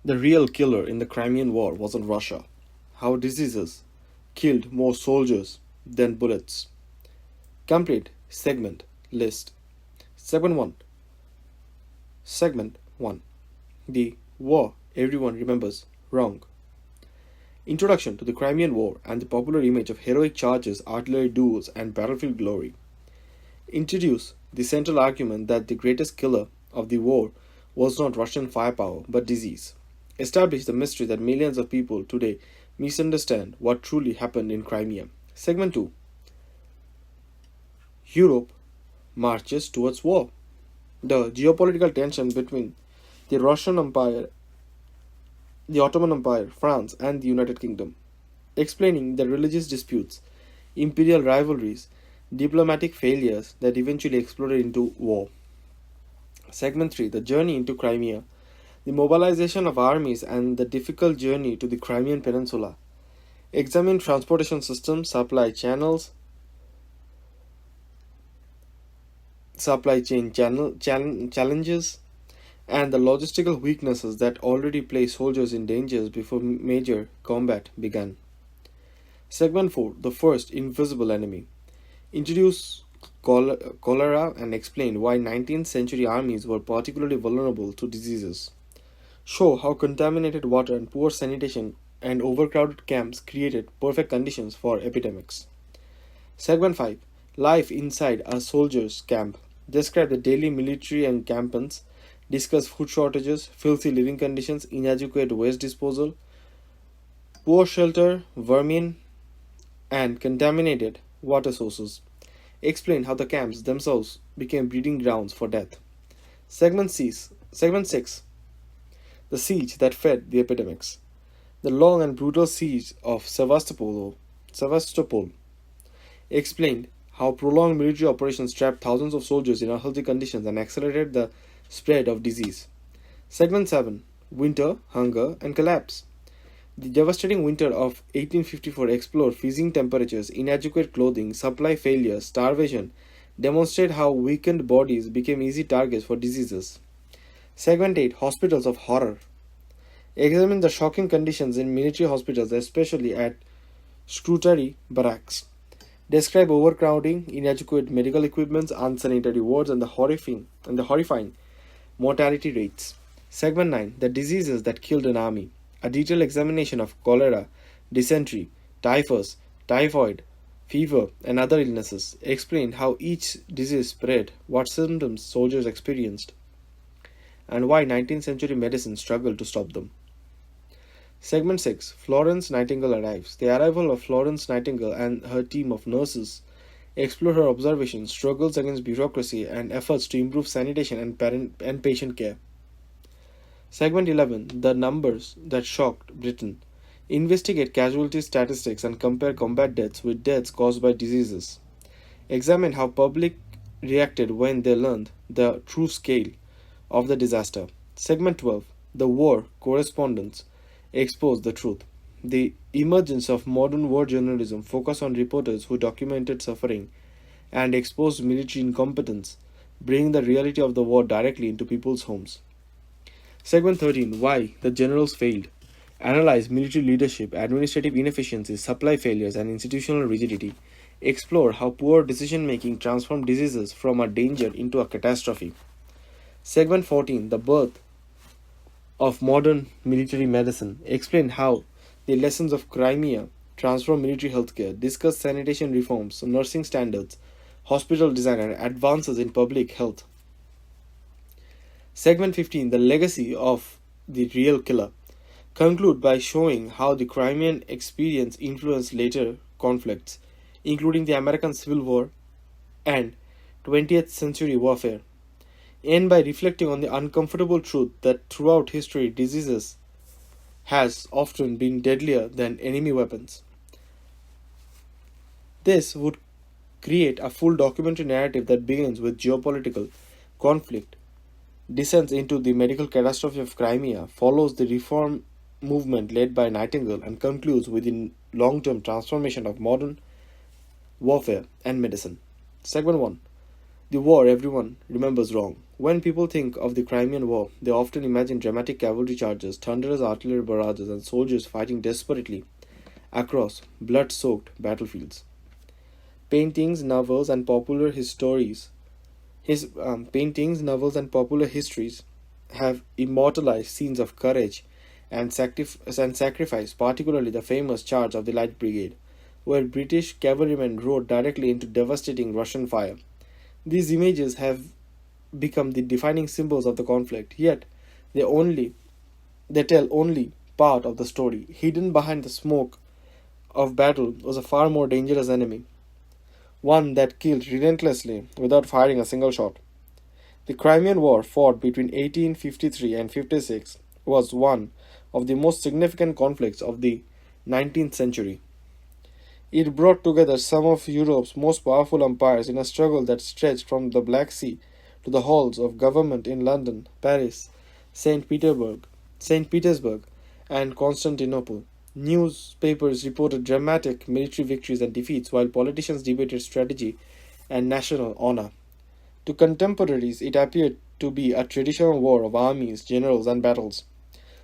The real killer in the Crimean War wasn't Russia. How diseases killed more soldiers than bullets. Complete segment list. Segment 1. Segment 1. The war everyone remembers wrong. Introduction to the Crimean War and the popular image of heroic charges, artillery duels, and battlefield glory. Introduce the central argument that the greatest killer of the war was not Russian firepower but disease. Establish the mystery that millions of people today misunderstand what truly happened in Crimea. Segment 2. Europe marches towards war. The geopolitical tension between the Russian Empire, the Ottoman Empire, France, and the United Kingdom. Explaining the religious disputes, imperial rivalries, diplomatic failures that eventually exploded into war. Segment 3. The journey into Crimea. The mobilization of armies and the difficult journey to the Crimean Peninsula. Examine transportation systems, supply channels, supply chain challenges, and the logistical weaknesses that already placed soldiers in dangers before major combat began. Segment 4. The first invisible enemy. Introduce cholera and explain why 19th century armies were particularly vulnerable to diseases. Show how contaminated water and poor sanitation and overcrowded camps created perfect conditions for epidemics. Segment 5. Life inside a soldier's camp. Describe the daily military encampments. Discuss food shortages, filthy living conditions, inadequate waste disposal, poor shelter, vermin, and contaminated water sources. Explain how the camps themselves became breeding grounds for death. Segment 6. The siege that fed the epidemics. The long and brutal siege of Sevastopol explained how prolonged military operations trapped thousands of soldiers in unhealthy conditions and accelerated the spread of disease. Segment 7. Winter, hunger, and collapse. The devastating winter of 1854 explored freezing temperatures, inadequate clothing, supply failures, starvation, demonstrate how weakened bodies became easy targets for diseases. Segment 8. Hospitals of horror. Examine the shocking conditions in military hospitals, especially at Scutari barracks. Describe overcrowding, inadequate medical equipment, unsanitary wards, and the horrifying mortality rates. Segment 9. The diseases that killed an army. A detailed examination of cholera, dysentery, typhus, typhoid, fever, and other illnesses. Explain how each disease spread, what symptoms soldiers experienced, and why 19th century medicine struggled to stop them. Segment 6. Florence Nightingale arrives. The arrival of Florence Nightingale and her team of nurses explore her observations, struggles against bureaucracy, and efforts to improve sanitation and patient care. Segment 11. The numbers that shocked Britain. Investigate casualty statistics and compare combat deaths with deaths caused by diseases. Examine how public reacted when they learned the true scale of the disaster. Segment 12. The war correspondents expose the truth. The emergence of modern war journalism focused on reporters who documented suffering and exposed military incompetence, bringing the reality of the war directly into people's homes. Segment 13. Why the generals failed. Analyze military leadership, administrative inefficiencies, supply failures, and institutional rigidity. Explore how poor decision making transformed diseases from a danger into a catastrophe. Segment 14. The birth of modern military medicine. Explain how the lessons of Crimea transform military healthcare. Discuss sanitation reforms, nursing standards, hospital design, and advances in public health. Segment 15. The legacy of the real killer. Conclude by showing how the Crimean experience influenced later conflicts, including the American Civil War and 20th century warfare. End by reflecting on the uncomfortable truth that throughout history diseases has often been deadlier than enemy weapons. This would create a full documentary narrative that begins with geopolitical conflict, descends into the medical catastrophe of Crimea, follows the reform movement led by Nightingale, and concludes with the long-term transformation of modern warfare and medicine. Segment 1. The war everyone remembers wrong. When people think of the Crimean War, they often imagine dramatic cavalry charges, thunderous artillery barrages, and soldiers fighting desperately across blood-soaked battlefields. Paintings, novels, and popular histories paintings, novels, and popular histories have immortalized scenes of courage and sacrifice, particularly the famous charge of the Light Brigade, where British cavalrymen rode directly into devastating Russian fire. These images have become the defining symbols of the conflict, yet they only they tell only part of the story. Hidden behind the smoke of battle was a far more dangerous enemy, one that killed relentlessly without firing a single shot. The Crimean War, fought between 1853 and 56, was one of the most significant conflicts of the 19th century. It brought together some of Europe's most powerful empires in a struggle that stretched from the Black Sea to the halls of government in London, Paris, St. Petersburg, St. Petersburg, and Constantinople. Newspapers reported dramatic military victories and defeats, while politicians debated strategy and national honor. To contemporaries, it appeared to be a traditional war of armies, generals, and battles.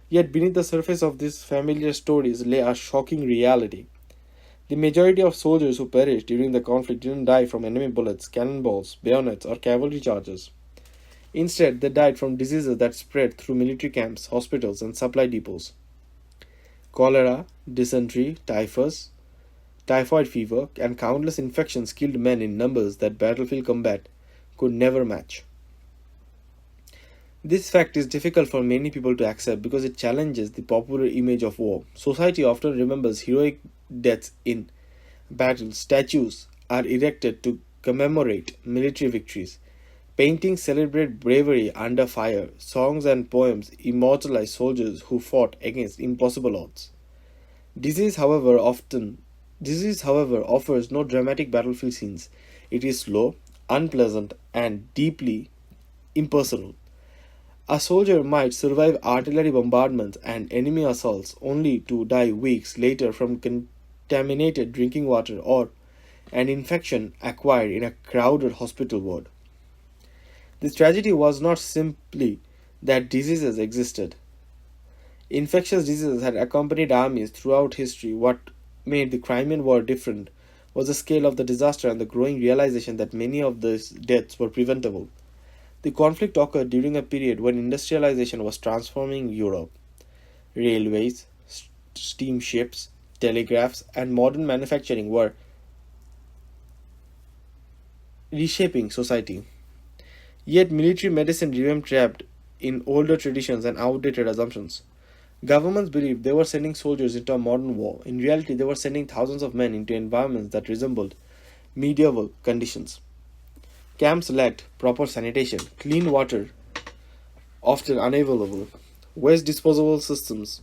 Yet beneath the surface of these familiar stories lay a shocking reality. The majority of soldiers who perished during the conflict didn't die from enemy bullets, cannonballs, bayonets, or cavalry charges. Instead, they died from diseases that spread through military camps, hospitals, and supply depots. Cholera, dysentery, typhus, typhoid fever, and countless infections killed men in numbers that battlefield combat could never match. This fact is difficult for many people to accept because it challenges the popular image of war. Society often remembers heroic deaths in battle. Statues are erected to commemorate military victories. Paintings celebrate bravery under fire. Songs and poems immortalize soldiers who fought against impossible odds. Disease, however, offers no dramatic battlefield scenes. It is slow, unpleasant, and deeply impersonal. A soldier might survive artillery bombardments and enemy assaults only to die weeks later from contaminated drinking water or an infection acquired in a crowded hospital ward. This tragedy was not simply that diseases existed. Infectious diseases had accompanied armies throughout history. What made the Crimean War different was the scale of the disaster and the growing realization that many of these deaths were preventable. The conflict occurred during a period when industrialization was transforming Europe. Railways, steamships, telegraphs, and modern manufacturing were reshaping society. Yet military medicine remained trapped in older traditions and outdated assumptions. Governments believed they were sending soldiers into a modern war. In reality, they were sending thousands of men into environments that resembled medieval conditions. Camps lacked proper sanitation, clean water often unavailable, waste disposal systems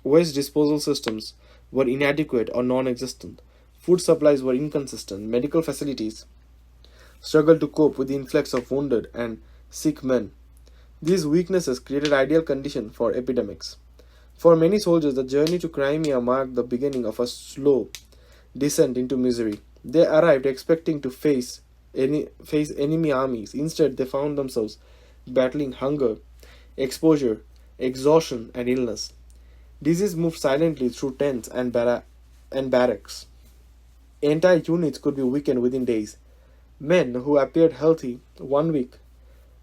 were inadequate or non-existent, food supplies were inconsistent, medical facilities struggled to cope with the influx of wounded and sick men. These weaknesses created ideal conditions for epidemics. For many soldiers, the journey to Crimea marked the beginning of a slow descent into misery. They arrived expecting to face enemy armies. Instead, they found themselves battling hunger, exposure, exhaustion, and illness. Disease moved silently through tents and barracks. Entire units could be weakened within days. Men who appeared healthy one week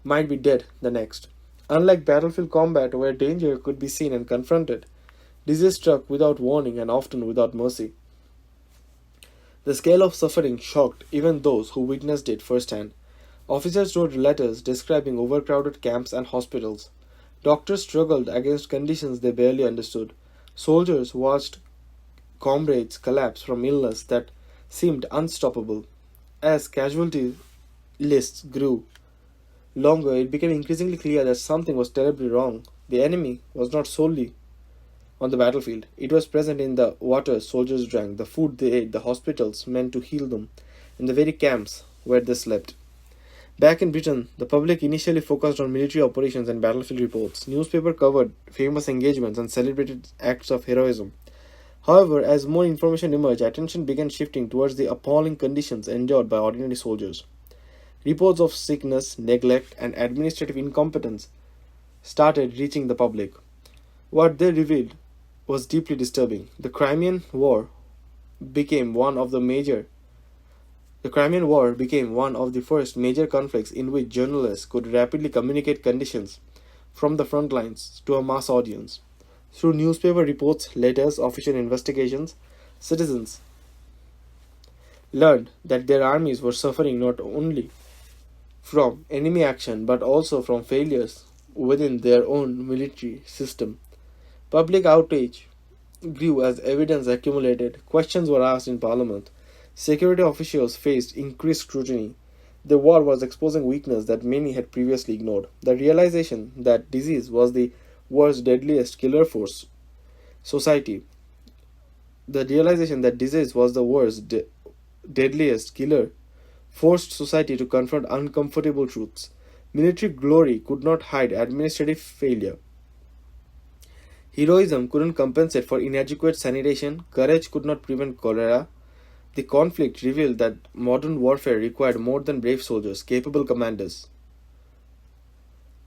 might be dead the next. Unlike battlefield combat, where danger could be seen and confronted, disease struck without warning and often without mercy. The scale of suffering shocked even those who witnessed it firsthand. Officers wrote letters describing overcrowded camps and hospitals. Doctors struggled against conditions they barely understood. Soldiers watched comrades collapse from illness that seemed unstoppable. As casualty lists grew longer, it became increasingly clear that something was terribly wrong. The enemy was not solely on the battlefield. It was present in the water soldiers drank, the food they ate, the hospitals meant to heal them, and the very camps where they slept. Back in Britain, the public initially focused on military operations and battlefield reports. Newspapers covered famous engagements and celebrated acts of heroism. However, as more information emerged, attention began shifting towards the appalling conditions endured by ordinary soldiers. Reports of sickness, neglect, and administrative incompetence started reaching the public. What they revealed was deeply disturbing. Became one of the major the Crimean War became one of the first major conflicts in which journalists could rapidly communicate conditions from the front lines to a mass audience. Through newspaper reports, letters, official investigations, citizens learned that their armies were suffering not only from enemy action but also from failures within their own military system. Public outrage grew as evidence accumulated, questions were asked in parliament, security officials faced increased scrutiny. The war was exposing weakness that many had previously ignored. The realization that disease was the world's deadliest killer force society. The realization that disease was the deadliest killer forced society to confront uncomfortable truths. Military glory could not hide administrative failure. Heroism couldn't compensate for inadequate sanitation, courage could not prevent cholera. The conflict revealed that modern warfare required more than brave soldiers, capable commanders.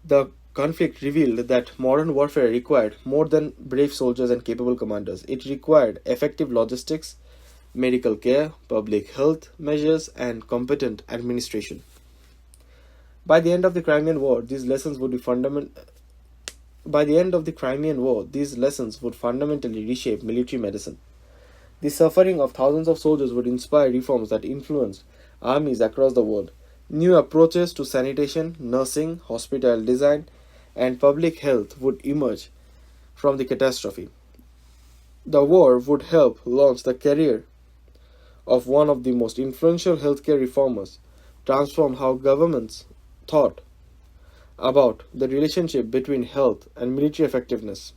The conflict revealed that modern warfare required more than brave soldiers and capable commanders. It required effective logistics, medical care, public health measures, and competent administration. By the end of the Crimean War, these lessons would fundamentally reshape military medicine. The suffering of thousands of soldiers would inspire reforms that influenced armies across the world. New approaches to sanitation, nursing, hospital design, and public health would emerge from the catastrophe. The war would help launch the career of one of the most influential healthcare reformers, transform how governments thought about the relationship between health and military effectiveness.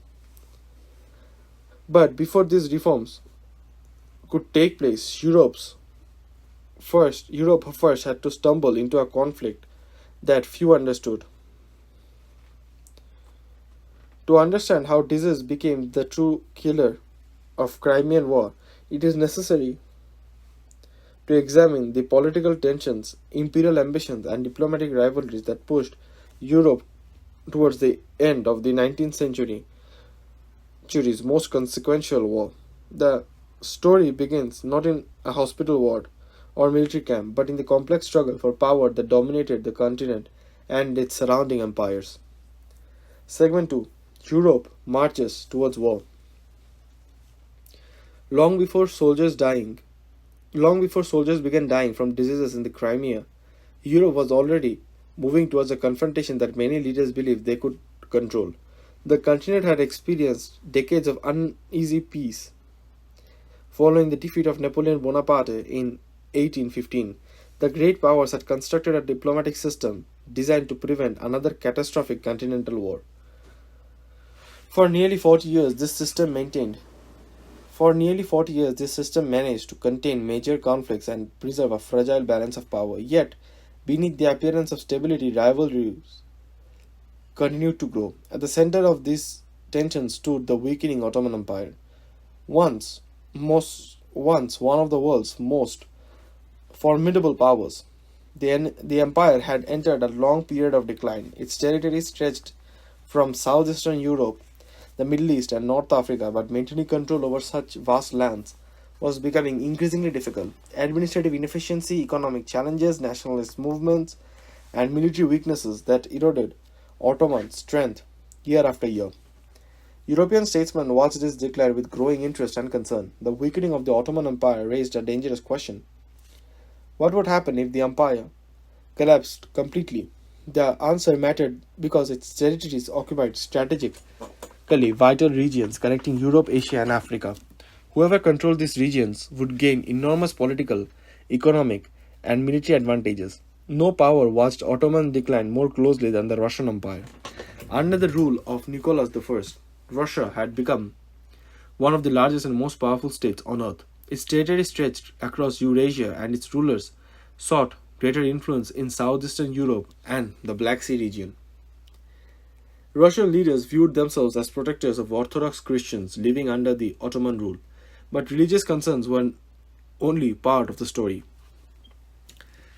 But before these reforms could take place, Europe first had to stumble into a conflict that few understood. To understand how disease became the true killer of Crimean War, it is necessary to examine the political tensions, imperial ambitions, and diplomatic rivalries that pushed Europe towards the end of the 19th century's most consequential war. The story begins not in a hospital ward or military camp, but in the complex struggle for power that dominated the continent and its surrounding empires. Segment 2. Europe marches towards war. Long before soldiers began dying from diseases in the Crimea, Europe was already moving towards a confrontation that many leaders believed they could control. The continent had experienced decades of uneasy peace. Following the defeat of Napoleon Bonaparte in 1815, the great powers had constructed a diplomatic system designed to prevent another catastrophic continental war. For nearly 40 years, this system managed to contain major conflicts and preserve a fragile balance of power. Yet, beneath the appearance of stability, rivalries continued to grow. At the center of this tension stood the weakening Ottoman Empire. Once one of the world's most formidable powers, the empire had entered a long period of decline. Its territory stretched from southeastern Europe, the Middle East, and North Africa, but maintaining control over such vast lands was becoming increasingly difficult. Administrative inefficiency, economic challenges, nationalist movements, and military weaknesses that eroded Ottoman strength year after year. European statesmen watched this decline with growing interest and concern. The weakening of the Ottoman Empire raised a dangerous question. What would happen if the empire collapsed completely? The answer mattered because its territories occupied strategically vital regions connecting Europe, Asia, and Africa. Whoever controlled these regions would gain enormous political, economic, and military advantages. No power watched Ottoman decline more closely than the Russian Empire. Under the rule of Nicholas I, Russia had become one of the largest and most powerful states on earth. Its territory stretched across Eurasia, and its rulers sought greater influence in southeastern Europe and the Black Sea region. Russian leaders viewed themselves as protectors of Orthodox Christians living under the Ottoman rule, but religious concerns were only part of the story.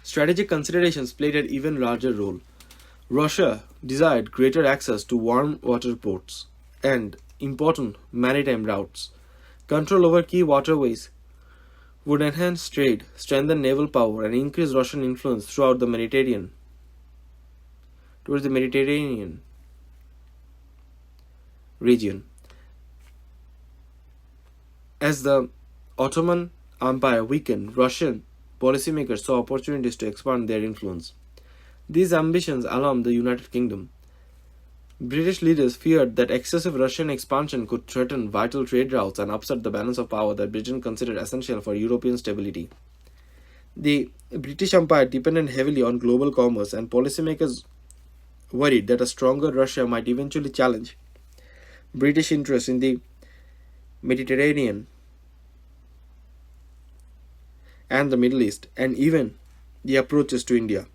Strategic considerations played an even larger role. Russia desired greater access to warm water ports and important maritime routes. Control over key waterways would enhance trade, strengthen naval power, and increase Russian influence throughout the Mediterranean. Towards the Mediterranean region. As the Ottoman Empire weakened, Russian policymakers saw opportunities to expand their influence. These ambitions alarmed the United Kingdom. British leaders feared that excessive Russian expansion could threaten vital trade routes and upset the balance of power that Britain considered essential for European stability. The British Empire depended heavily on global commerce, and policymakers worried that a stronger Russia might eventually challenge British interests in the Mediterranean and the Middle East, and even the approaches to India.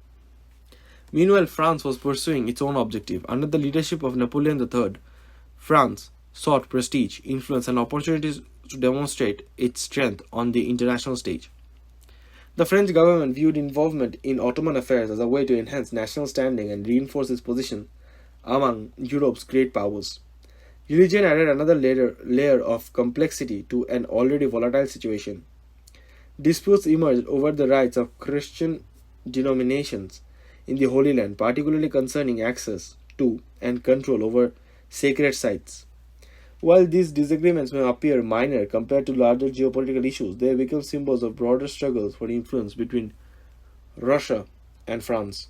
Meanwhile, France was pursuing its own objective. Under the leadership of Napoleon III, France sought prestige, influence, and opportunities to demonstrate its strength on the international stage. The French government viewed involvement in Ottoman affairs as a way to enhance national standing and reinforce its position among Europe's great powers. Religion added another layer of complexity to an already volatile situation. Disputes emerged over the rights of Christian denominations in the Holy Land, particularly concerning access to and control over sacred sites. While these disagreements may appear minor compared to larger geopolitical issues, they become symbols of broader struggles for influence between Russia and France.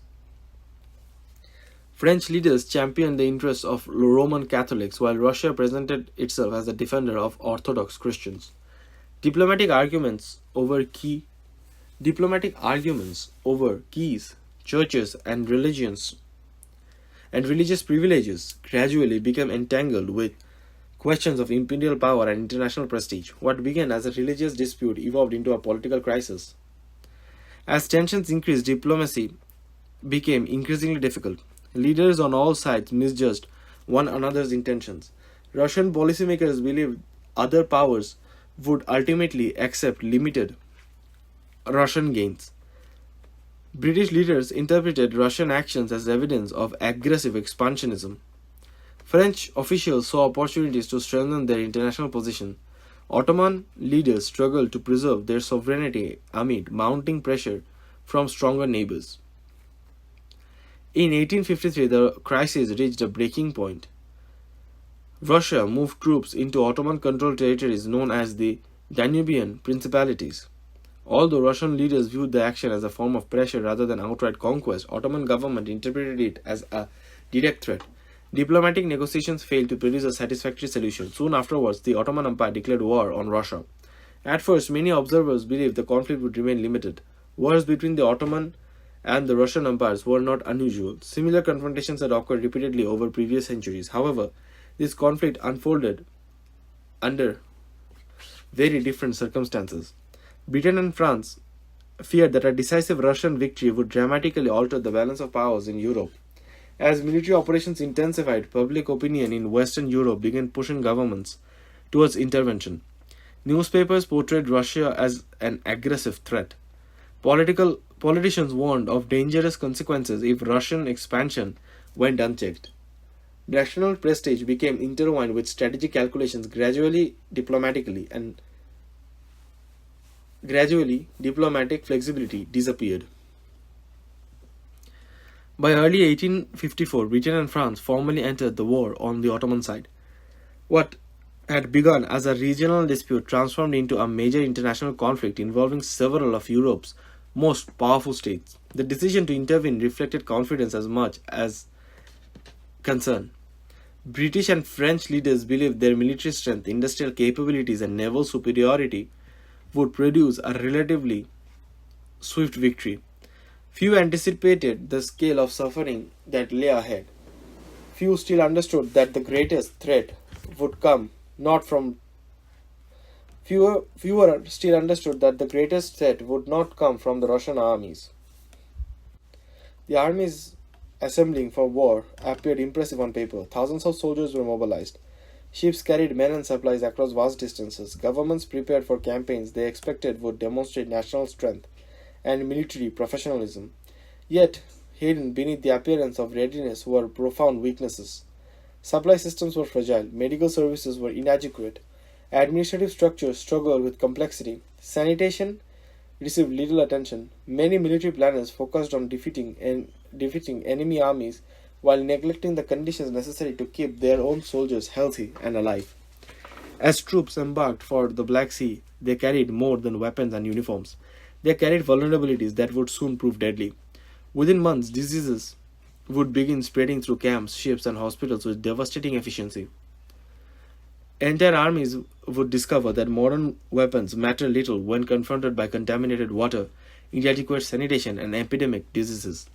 French leaders championed the interests of Roman Catholics, while Russia presented itself as a defender of Orthodox Christians. Diplomatic arguments over keys, churches, and religious privileges gradually became entangled with questions of imperial power and international prestige. What began as a religious dispute evolved into a political crisis. As tensions increased, diplomacy became increasingly difficult. Leaders on all sides misjudged one another's intentions. Russian policymakers believed other powers would ultimately accept limited Russian gains. British leaders interpreted Russian actions as evidence of aggressive expansionism. French officials saw opportunities to strengthen their international position. Ottoman leaders struggled to preserve their sovereignty amid mounting pressure from stronger neighbors. In 1853, the crisis reached a breaking point. Russia moved troops into Ottoman-controlled territories known as the Danubian Principalities. Although Russian leaders viewed the action as a form of pressure rather than outright conquest, Ottoman government interpreted it as a direct threat. Diplomatic negotiations failed to produce a satisfactory solution. Soon afterwards, the Ottoman Empire declared war on Russia. At first, many observers believed the conflict would remain limited. Wars between the Ottoman and the Russian empires were not unusual. Similar confrontations had occurred repeatedly over previous centuries. However, this conflict unfolded under very different circumstances. Britain and France feared that a decisive Russian victory would dramatically alter the balance of powers in Europe. As military operations intensified, public opinion in Western Europe began pushing governments towards intervention. Newspapers portrayed Russia as an aggressive threat. Politicians warned of dangerous consequences if Russian expansion went unchecked. National prestige became intertwined with strategic calculations. Gradually, diplomatic flexibility disappeared. By early 1854, Britain and France formally entered the war on the Ottoman side. What had begun as a regional dispute transformed into a major international conflict involving several of Europe's most powerful states. The decision to intervene reflected confidence as much as concern. British and French leaders believed their military strength, industrial capabilities, and naval superiority would produce a relatively swift victory. Few anticipated the scale of suffering that lay ahead. Fewer still understood that the greatest threat would come not from the Russian armies. The armies assembling for war appeared impressive on paper. Thousands of soldiers were mobilized. Ships carried men and supplies across vast distances. Governments prepared for campaigns they expected would demonstrate national strength and military professionalism. Yet, hidden beneath the appearance of readiness were profound weaknesses. Supply systems were fragile, medical services were inadequate, administrative structures struggled with complexity, sanitation received little attention. Many military planners focused on defeating enemy armies while neglecting the conditions necessary to keep their own soldiers healthy and alive. As troops embarked for the Black Sea, they carried more than weapons and uniforms. They carried vulnerabilities that would soon prove deadly. Within months, diseases would begin spreading through camps, ships, and hospitals with devastating efficiency. Entire armies would discover that modern weapons matter little when confronted by contaminated water, inadequate sanitation, and epidemic diseases.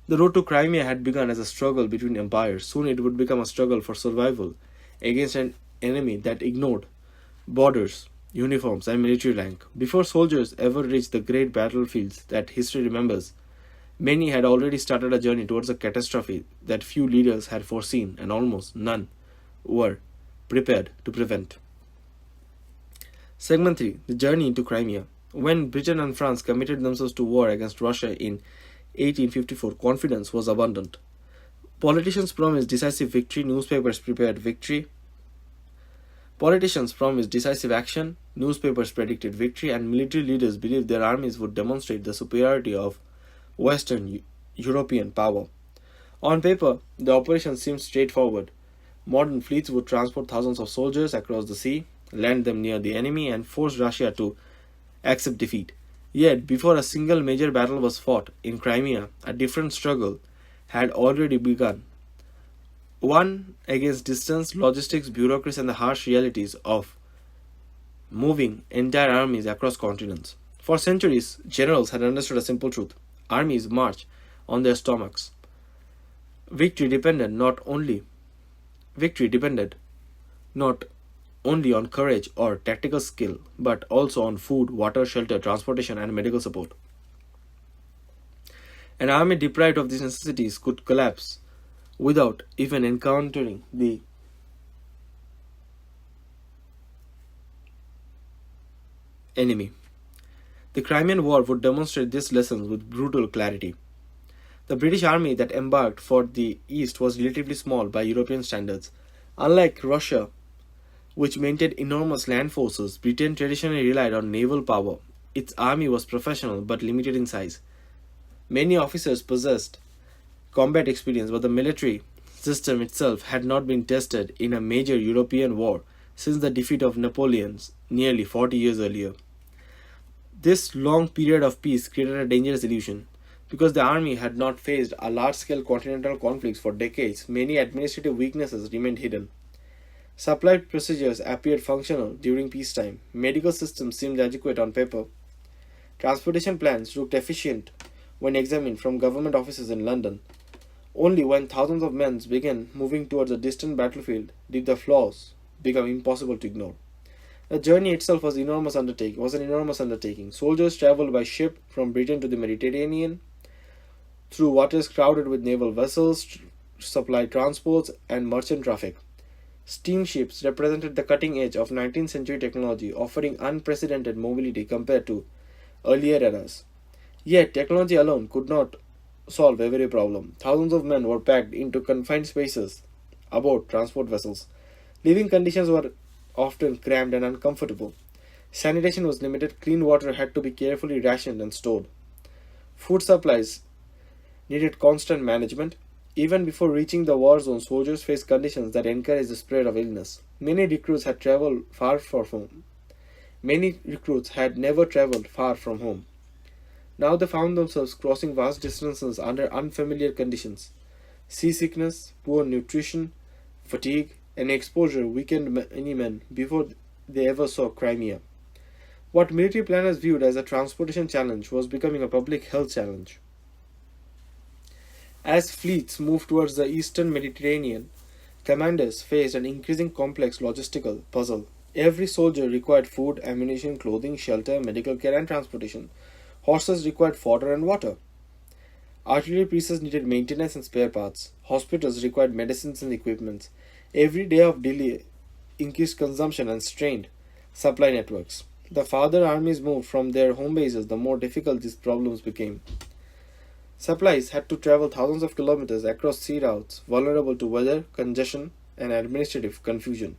The road to Crimea had begun as a struggle between empires. Soon it would become a struggle for survival against an enemy that ignored borders, uniforms, and military rank. Before soldiers ever reached the great battlefields that history remembers, many had already started a journey towards a catastrophe that few leaders had foreseen and almost none were prepared to prevent. Segment 3: The Journey into Crimea. When Britain and France committed themselves to war against Russia in 1854, confidence was abundant. Politicians promised decisive victory, newspapers prepared victory. Politicians promised decisive action, newspapers predicted victory, and military leaders believed their armies would demonstrate the superiority of Western European power. On paper, the operation seemed straightforward. Modern fleets would transport thousands of soldiers across the sea, land them near the enemy, and force Russia to accept defeat. Yet, before a single major battle was fought in Crimea, a different struggle had already begun. One against distance, logistics, bureaucracy, and the harsh realities of moving entire armies across continents. For centuries, generals had understood a simple truth: armies march on their stomachs. Victory depended not only on courage or tactical skill, but also on food, water, shelter, transportation, and medical support. An army deprived of these necessities could collapse without even encountering the enemy. The Crimean War would demonstrate these lessons with brutal clarity. The British army that embarked for the East was relatively small by European standards. Unlike Russia, which maintained enormous land forces, Britain traditionally relied on naval power. Its army was professional but limited in size. Many officers possessed combat experience, but the military system itself had not been tested in a major European war since the defeat of Napoleon nearly 40 years earlier. This long period of peace created a dangerous illusion. Because the army had not faced a large-scale continental conflicts for decades, many administrative weaknesses remained hidden. Supply procedures appeared functional during peacetime. Medical systems seemed adequate on paper. Transportation plans looked efficient when examined from government offices in London. Only when thousands of men began moving towards a distant battlefield did the flaws become impossible to ignore. The journey itself was an enormous undertaking. Soldiers traveled by ship from Britain to the Mediterranean, through waters crowded with naval vessels, supply transports, and merchant traffic. Steamships represented the cutting edge of 19th century technology, offering unprecedented mobility compared to earlier eras. Yet, technology alone could not solve every problem. Thousands of men were packed into confined spaces aboard transport vessels. Living conditions were often cramped and uncomfortable. Sanitation was limited, clean water had to be carefully rationed and stored. Food supplies needed constant management. Even before reaching the war zone, soldiers faced conditions that encouraged the spread of illness. Many recruits had never traveled far from home. Now they found themselves crossing vast distances under unfamiliar conditions. Seasickness, poor nutrition, fatigue, and exposure weakened many men before they ever saw Crimea. What military planners viewed as a transportation challenge was becoming a public health challenge. As fleets moved towards the eastern Mediterranean, commanders faced an increasing complex logistical puzzle. Every soldier required food, ammunition, clothing, shelter, medical care, and transportation. Horses required fodder and water. Artillery pieces needed maintenance and spare parts. Hospitals required medicines and equipment. Every day of delay increased consumption and strained supply networks. The farther armies moved from their home bases, the more difficult these problems became. Supplies had to travel thousands of kilometers across sea routes, vulnerable to weather, congestion, and administrative confusion.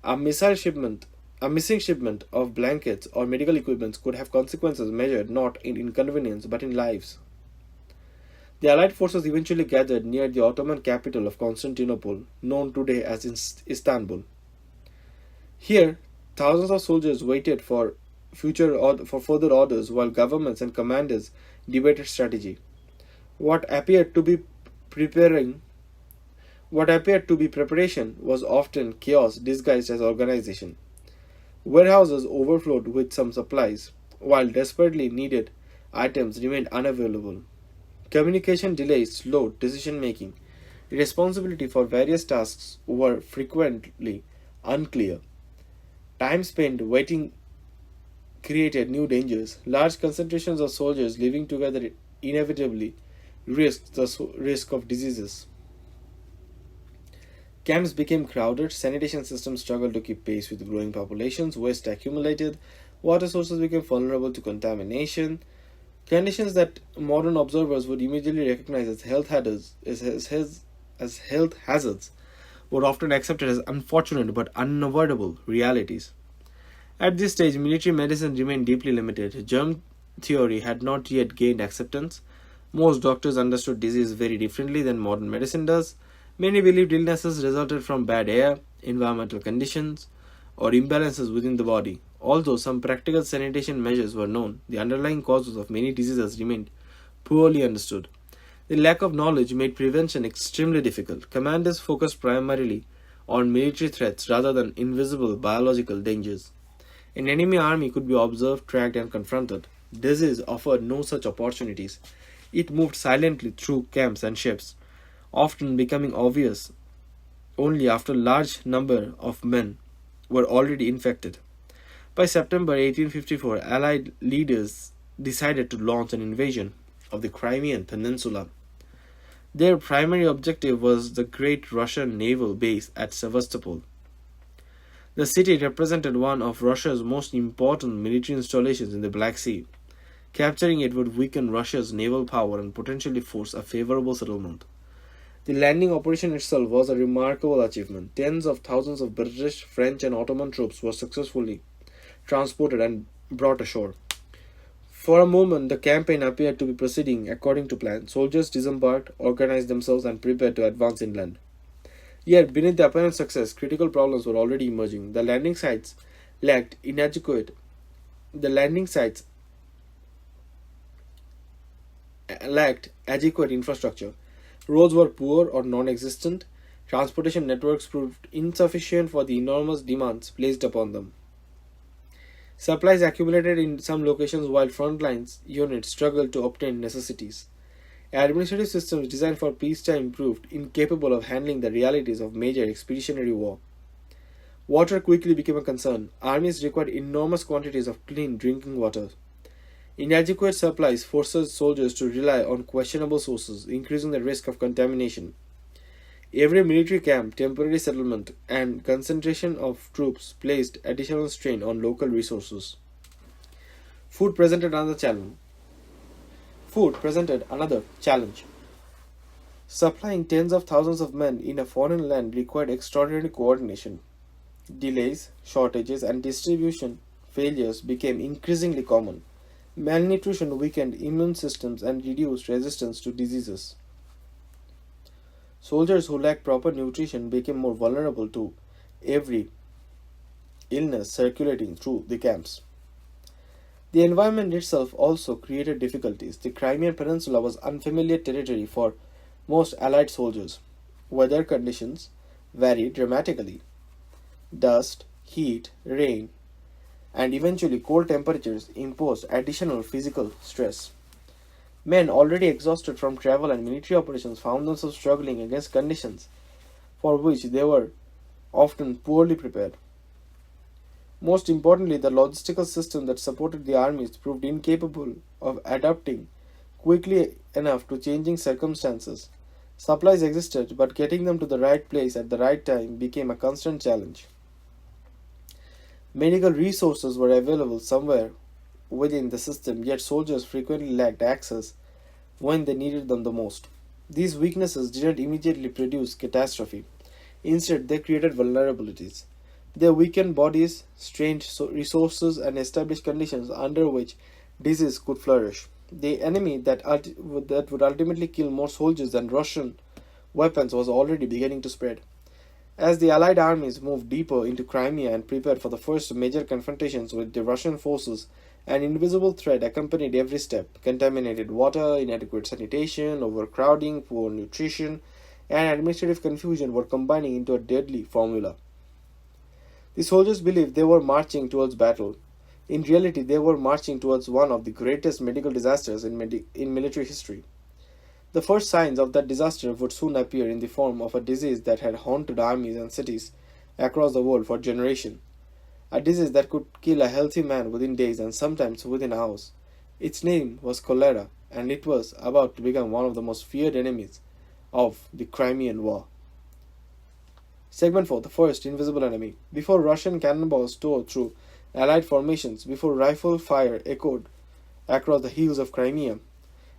A missile shipment, a missing shipment of blankets or medical equipment could have consequences measured not in inconvenience but in lives. The Allied forces eventually gathered near the Ottoman capital of Constantinople, known today as Istanbul. Here, thousands of soldiers waited for further orders while governments and commanders debated strategy. What appeared to be preparing what appeared to be preparation was often chaos disguised as organization. Warehouses overflowed with some supplies, while desperately needed items remained unavailable. Communication delays slowed decision making. Responsibility for various tasks were frequently unclear. Time spent waiting created new dangers. Large concentrations of soldiers living together inevitably risked the risk of diseases. Camps became crowded, sanitation systems struggled to keep pace with growing populations, waste accumulated, water sources became vulnerable to contamination, conditions that modern observers would immediately recognize as health hazards were often accepted as unfortunate but unavoidable realities. At this stage, military medicine remained deeply limited. Germ theory had not yet gained acceptance. Most doctors understood disease very differently than modern medicine does. Many believed illnesses resulted from bad air, environmental conditions, or imbalances within the body. Although some practical sanitation measures were known, the underlying causes of many diseases remained poorly understood. The lack of knowledge made prevention extremely difficult. Commanders focused primarily on military threats rather than invisible biological dangers. An enemy army could be observed, tracked, and confronted. Disease offered no such opportunities. It moved silently through camps and ships, often becoming obvious only after a large number of men were already infected. By September 1854, Allied leaders decided to launch an invasion of the Crimean Peninsula. Their primary objective was the great Russian naval base at Sevastopol. The city represented one of Russia's most important military installations in the Black Sea. Capturing it would weaken Russia's naval power and potentially force a favorable settlement. The landing operation itself was a remarkable achievement. Tens of thousands of British, French, and Ottoman troops were successfully transported and brought ashore. For a moment, the campaign appeared to be proceeding according to plan. Soldiers disembarked, organized themselves, and prepared to advance inland. Yet, beneath the apparent success, critical problems were already emerging. The landing sites lacked adequate infrastructure. Roads were poor or non-existent. Transportation networks proved insufficient for the enormous demands placed upon them. Supplies accumulated in some locations while frontlines units struggled to obtain necessities. Administrative systems designed for peacetime proved incapable of handling the realities of major expeditionary war. Water quickly became a concern. Armies required enormous quantities of clean drinking water. Inadequate supplies forced soldiers to rely on questionable sources, increasing the risk of contamination. Every military camp, temporary settlement, and concentration of troops placed additional strain on local resources. Food presented another challenge. Supplying tens of thousands of men in a foreign land required extraordinary coordination. Delays, shortages, and distribution failures became increasingly common. Malnutrition weakened immune systems and reduced resistance to diseases. Soldiers who lacked proper nutrition became more vulnerable to every illness circulating through the camps. The environment itself also created difficulties. The Crimean Peninsula was unfamiliar territory for most Allied soldiers. Weather conditions varied dramatically. Dust, heat, rain, and eventually cold temperatures imposed additional physical stress. Men already exhausted from travel and military operations found themselves struggling against conditions for which they were often poorly prepared. Most importantly, the logistical system that supported the armies proved incapable of adapting quickly enough to changing circumstances. Supplies existed, but getting them to the right place at the right time became a constant challenge. Medical resources were available somewhere within the system, yet soldiers frequently lacked access when they needed them the most. These weaknesses didn't immediately produce catastrophe. Instead, they created vulnerabilities. They weakened bodies, strained resources, and established conditions under which disease could flourish. The enemy that would ultimately kill more soldiers than Russian weapons was already beginning to spread. As the Allied armies moved deeper into Crimea and prepared for the first major confrontations with the Russian forces, an invisible threat accompanied every step. Contaminated water, inadequate sanitation, overcrowding, poor nutrition, and administrative confusion were combining into a deadly formula. The soldiers believed they were marching towards battle. In reality, they were marching towards one of the greatest medical disasters in military history. The first signs of that disaster would soon appear in the form of a disease that had haunted armies and cities across the world for generations. A disease that could kill a healthy man within days and sometimes within hours. Its name was cholera, and it was about to become one of the most feared enemies of the Crimean War. Segment 4: The First Invisible Enemy. Before Russian cannonballs tore through Allied formations, before rifle fire echoed across the hills of Crimea,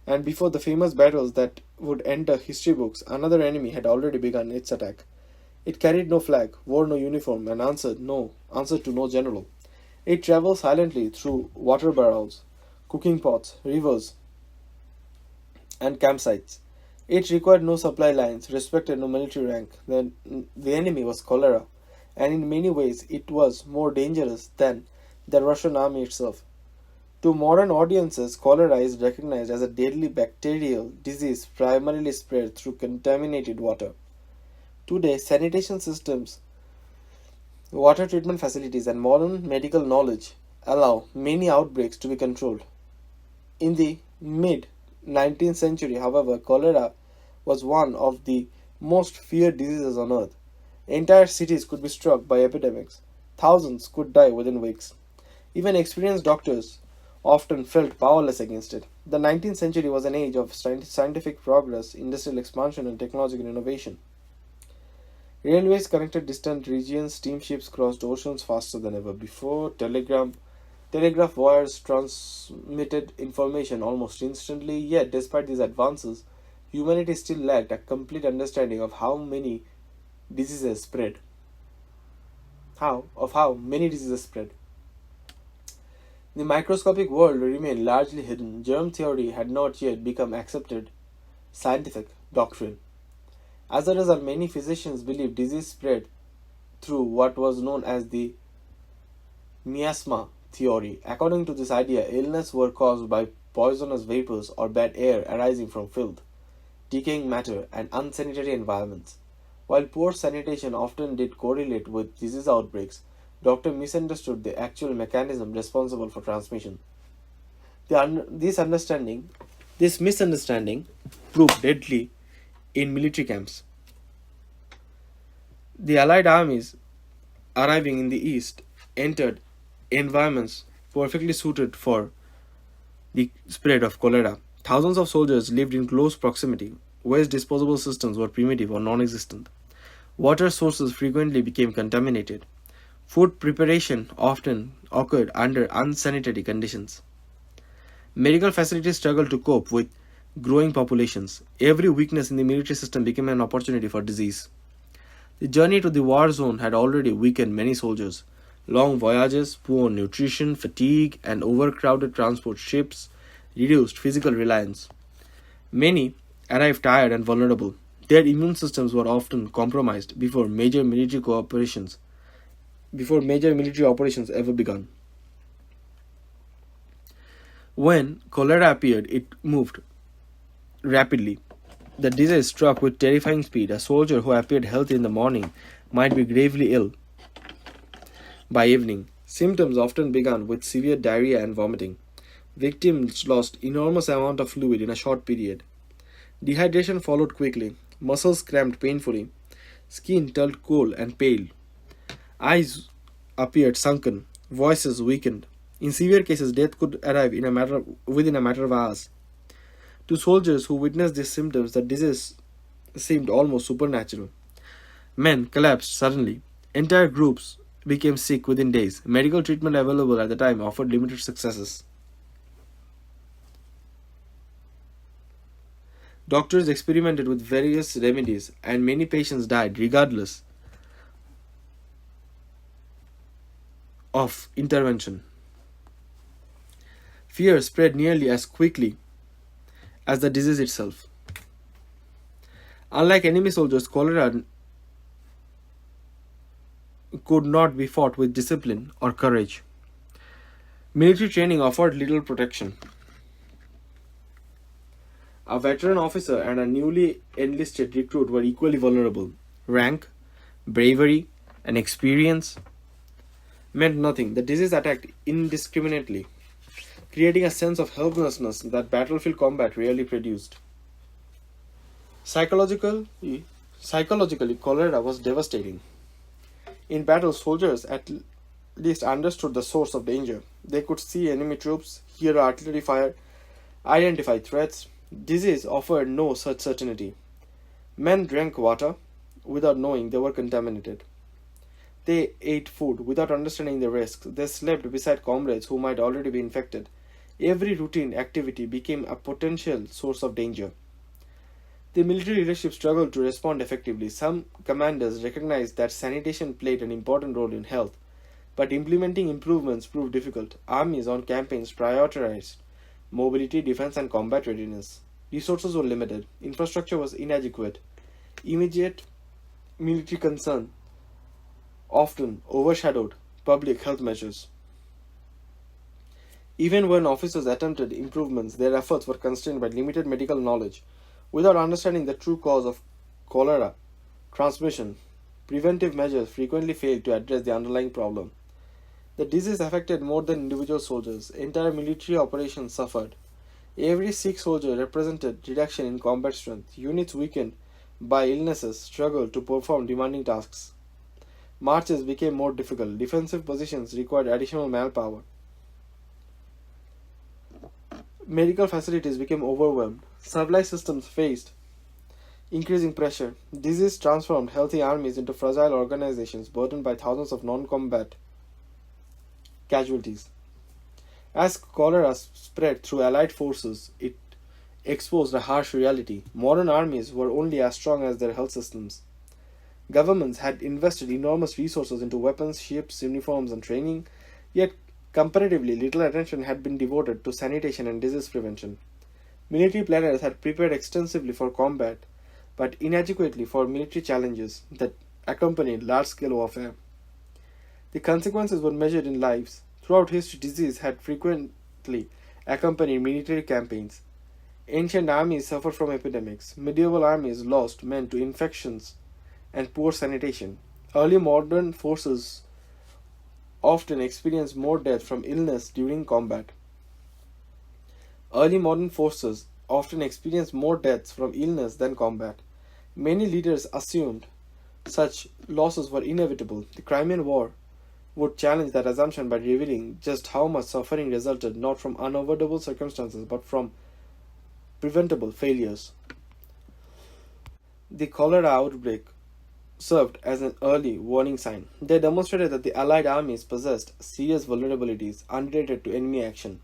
and before the famous battles that would enter history books, another enemy had already begun its attack. It carried no flag, wore no uniform, and answered to no general. It traveled silently through water barrels, cooking pots, rivers, and campsites. It required no supply lines, respected no military rank. The enemy was cholera, and in many ways it was more dangerous than the Russian army itself. To modern audiences, cholera is recognized as a deadly bacterial disease primarily spread through contaminated water. Today, sanitation systems, water treatment facilities, and modern medical knowledge allow many outbreaks to be controlled. In the mid 19th century, however, cholera was one of the most feared diseases on earth. Entire cities could be struck by epidemics. Thousands could die within weeks. Even experienced doctors often felt powerless against it. The 19th century was an age of scientific progress, industrial expansion, and technological innovation. Railways connected distant regions, steamships crossed oceans faster than ever before, telegraph wires transmitted information almost instantly, yet despite these advances, humanity still lacked a complete understanding of how many diseases spread. How many diseases spread. The microscopic world remained largely hidden. Germ theory had not yet become accepted scientific doctrine. As a result, many physicians believed disease spread through what was known as the miasma theory. According to this idea, illness were caused by poisonous vapors or bad air arising from filth, decaying matter, and unsanitary environments. While poor sanitation often did correlate with disease outbreaks, doctors misunderstood the actual mechanism responsible for transmission. This misunderstanding proved deadly in military camps. The Allied armies arriving in the east entered environments perfectly suited for the spread of cholera. Thousands of soldiers lived in close proximity. Waste disposable systems were primitive or non existent. Water sources frequently became contaminated. Food preparation often occurred under unsanitary conditions. Medical facilities struggled to cope with growing populations. Every weakness in the military system became an opportunity for disease. The journey to the war zone had already weakened many soldiers. Long voyages, poor nutrition, fatigue, and overcrowded transport ships reduced physical reliance. Many arrived tired and vulnerable. Their immune systems were often compromised before major military operations ever began. When cholera appeared, it moved rapidly. The disease struck with terrifying speed. A soldier who appeared healthy in the morning might be gravely ill by evening. Symptoms often began with severe diarrhea and vomiting. Victims lost enormous amount of fluid in a short period. Dehydration followed quickly. Muscles cramped painfully. Skin turned cold and pale. Eyes appeared sunken. Voices weakened. In severe cases, death could arrive within a matter of hours. To soldiers who witnessed these symptoms, the disease seemed almost supernatural. Men collapsed suddenly. Entire groups became sick within days. Medical treatment available at the time offered limited successes. Doctors experimented with various remedies, and many patients died regardless of intervention. Fear spread nearly as quickly as the disease itself. Unlike enemy soldiers, cholera could not be fought with discipline or courage. Military training offered little protection. A veteran officer and a newly enlisted recruit were equally vulnerable. Rank, bravery, and experience meant nothing. The disease attacked indiscriminately, creating a sense of helplessness that battlefield combat rarely produced. Psychologically, cholera was devastating. In battle, soldiers at least understood the source of danger. They could see enemy troops, hear artillery fire, identify threats. Disease offered no such certainty. Men drank water without knowing they were contaminated. They ate food without understanding the risks. They slept beside comrades who might already be infected. Every routine activity became a potential source of danger. The military leadership struggled to respond effectively. Some commanders recognized that sanitation played an important role in health, but implementing improvements proved difficult. Armies on campaigns prioritized mobility, defense, and combat readiness. Resources were limited. Infrastructure was inadequate. Immediate military concern often overshadowed public health measures. Even when officers attempted improvements, their efforts were constrained by limited medical knowledge. Without understanding the true cause of cholera transmission, preventive measures frequently failed to address the underlying problem. The disease affected more than individual soldiers. Entire military operations suffered. Every sick soldier represented reduction in combat strength. Units weakened by illnesses struggled to perform demanding tasks. Marches became more difficult. Defensive positions required additional manpower. Medical facilities became overwhelmed. Supply systems faced increasing pressure. Disease transformed healthy armies into fragile organizations burdened by thousands of non-combat casualties. As cholera spread through Allied forces, it exposed a harsh reality. Modern armies were only as strong as their health systems. Governments had invested enormous resources into weapons, ships, uniforms, and training, yet comparatively little attention had been devoted to sanitation and disease prevention. Military planners had prepared extensively for combat, but inadequately for military challenges that accompanied large-scale warfare. The consequences were measured in lives. Throughout history, disease had frequently accompanied military campaigns. Ancient armies suffered from epidemics. Medieval armies lost men to infections and poor sanitation. Early modern forces often experienced more death from illness during combat. Early modern forces often experienced more deaths from illness than combat. Many leaders assumed such losses were inevitable. The Crimean War would challenge that assumption by revealing just how much suffering resulted not from unavoidable circumstances but from preventable failures. The cholera outbreak served as an early warning sign. They demonstrated that the Allied armies possessed serious vulnerabilities unrelated to enemy action.